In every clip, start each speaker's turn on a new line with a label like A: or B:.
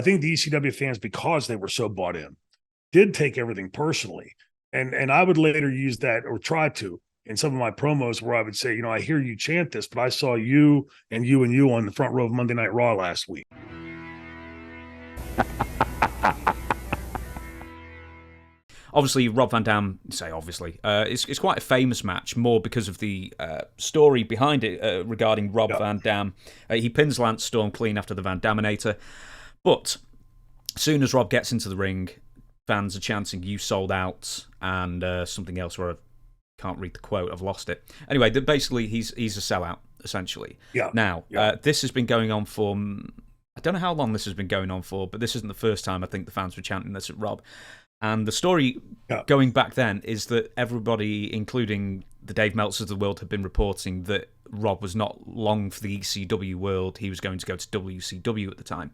A: I think the ECW fans, because they were so bought in, did take everything personally. And I would later use that, or try to, in some of my promos, where I would say, I hear you chant this, but I saw you and you and you on the front row of Monday Night Raw last week.
B: Obviously, Rob Van Dam, it's quite a famous match, more because of the story behind it regarding Rob Van Dam. He pins Lance Storm clean after the Van Daminator. But as soon as Rob gets into the ring, fans are chanting, "You sold out," and something else where I can't read the quote, I've lost it. Anyway, basically, he's a sellout, essentially. Now, this has been going on for... I don't know how long this has been going on for, but this isn't the first time I think the fans were chanting this at Rob. And the story going back then is that everybody, including the Dave Meltzers of the world, had been reporting that Rob was not long for the ECW world. He was going to go to WCW at the time.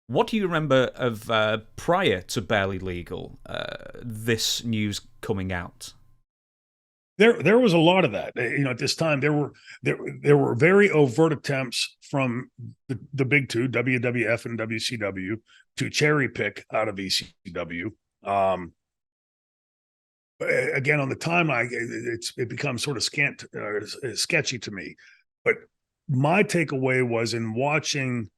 B: What do you remember of, prior to Barely Legal, this news coming out?
A: There was a lot of that. At this time, there were very overt attempts from the big two, WWF and WCW, to cherry pick out of ECW. Again, on the timeline, it becomes sort of sketchy to me. But my takeaway was in watching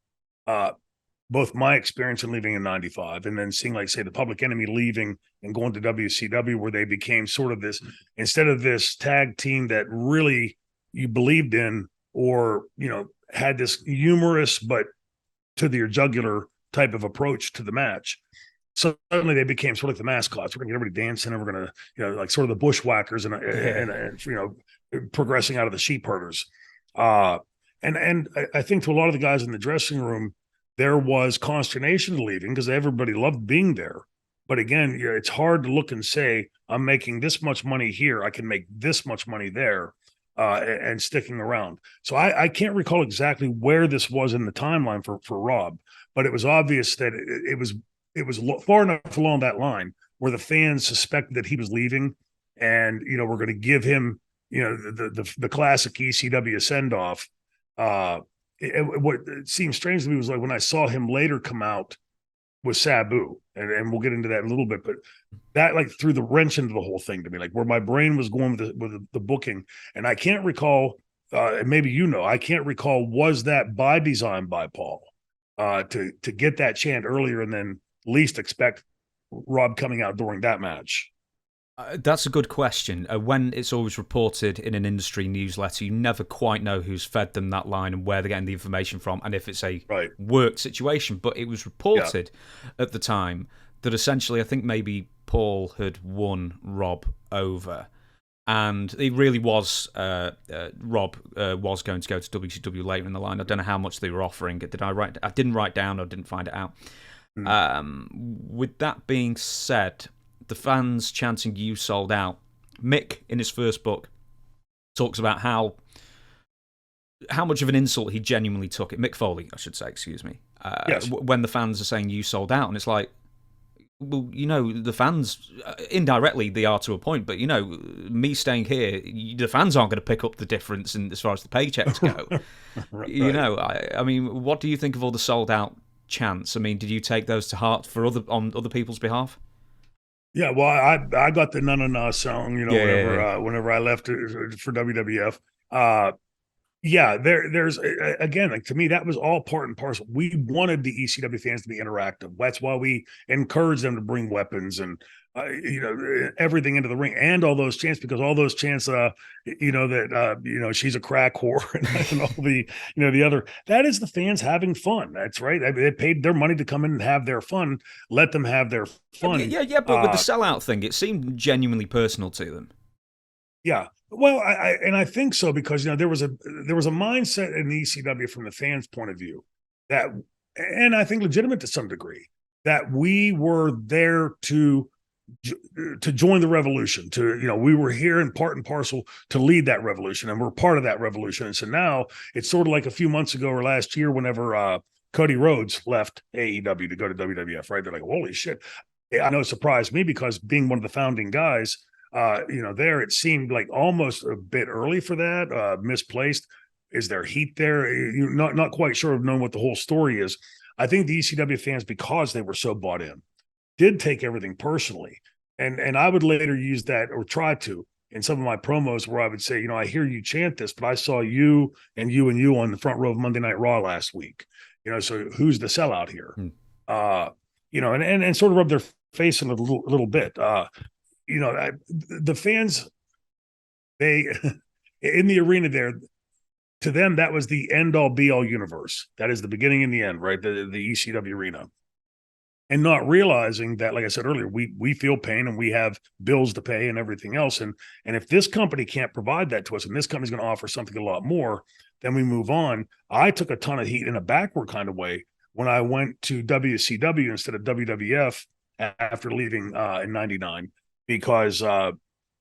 A: both my experience in leaving in '95 and then seeing, like, say, the Public Enemy leaving and going to WCW, where they became sort of this, instead of this tag team that really you believed in, or had this humorous but to your jugular type of approach to the match. Suddenly they became sort of like the mascots. We're going to get everybody dancing, and we're going to, like sort of the bushwhackers and progressing out of the sheep herders. And I think to a lot of the guys in the dressing room, there was consternation leaving because everybody loved being there. But again, it's hard to look and say, I'm making this much money here, I can make this much money there, and sticking around. So I can't recall exactly where this was in the timeline for Rob, but it was obvious that it was far enough along that line where the fans suspected that he was leaving, and we're going to give him the classic ECW send off. What seemed strange to me was, like, when I saw him later come out with Sabu, and we'll get into that in a little bit, but that, like, threw the wrench into the whole thing to me, like where my brain was going with the booking. And I can't recall, and maybe I can't recall, was that by design by Paul to get that chant earlier and then least expect Rob coming out during that match?
B: That's a good question. When it's always reported in an industry newsletter, you never quite know who's fed them that line and where they're getting the information from, and if it's a work situation. But it was reported at the time that essentially, I think maybe Paul had won Rob over, and it really was Rob was going to go to WCW later in the line. I don't know how much they were offering. I didn't write down, or didn't find it out. With that being said, the fans chanting "You sold out." Mick, in his first book, talks about how much of an insult he genuinely took it. Mick Foley, I should say, excuse me.
A: Yes.
B: When the fans are saying "You sold out," and it's like, well, the fans, indirectly they are to a point, but me staying here, the fans aren't going to pick up the difference as far as the paychecks go. I mean, what do you think of all the sold out chants? I mean, did you take those to heart on other people's behalf?
A: Yeah, well, I got the "Na Na Na" song, whenever I left for WWF. There's again, like, to me, that was all part and parcel. We wanted the ECW fans to be interactive. That's why we encouraged them to bring weapons and everything into the ring, and all those chants, because all those chants, she's a crack whore, and all the other, that is the fans having fun. That's right. They paid their money to come in and have their fun. Let them have their fun.
B: But with the sellout thing, it seemed genuinely personal to them.
A: Yeah. Well, I think so, because there was a mindset in the ECW from the fans' point of view that, and I think legitimate to some degree, that we were there to join the revolution. We were here in part and parcel to lead that revolution, and we're part of that revolution. And so now it's sort of like a few months ago or last year, whenever Cody Rhodes left AEW to go to WWF. Right? They're like, holy shit! I know it surprised me, because being one of the founding guys. There it seemed like almost a bit early for that, misplaced. Is there heat there? You're not quite sure of knowing what the whole story is. I think the ECW fans, because they were so bought in, did take everything personally. And I would later use that, or try to, in some of my promos, where I would say, I hear you chant this, but I saw you and you and you on the front row of Monday Night Raw last week. So who's the sellout here? And sort of rub their face in a little bit. The fans, they in the arena there, to them, that was the end all be all universe. That is the beginning and the end, right? The ECW arena. And not realizing that, like I said earlier, we feel pain and we have bills to pay and everything else. And if this company can't provide that to us, and this company's going to offer something a lot more, then we move on. I took a ton of heat in a backward kind of way when I went to WCW instead of WWF after leaving in '99, because at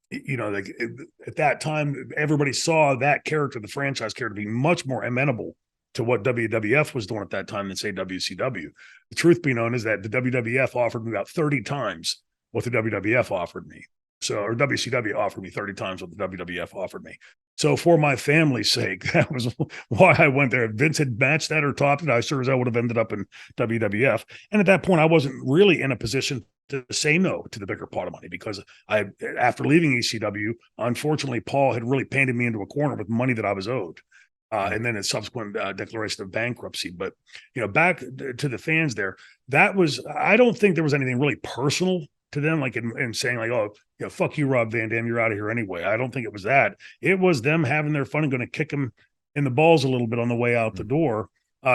A: that time, everybody saw that character, the franchise character, be much more amenable to what WWF was doing at that time than, say, WCW. The truth be known is that the WWF offered me about 30 times what the WWF offered me. Or WCW offered me 30 times what the WWF offered me. So for my family's sake, that was why I went there. If Vince had matched that or topped it, I sure as I would have ended up in WWF. And at that point, I wasn't really in a position to say no to the bigger pot of money, because after leaving ECW, unfortunately, Paul had really painted me into a corner with money that I was owed. And then a subsequent declaration of bankruptcy. But, back to the fans there, I don't think there was anything really personal to them, like in saying like, oh, fuck you, Rob Van Dam, you're out of here anyway. I don't think it was that. It was them having their fun and going to kick him in the balls a little bit on the way out the door.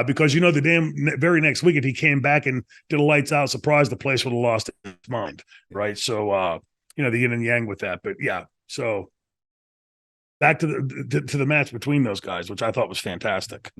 A: Because, the very next week, if he came back and did a lights out surprise, the place would have lost its mind. Right. So, the yin and yang with that. But yeah, so back to the match between those guys, which I thought was fantastic.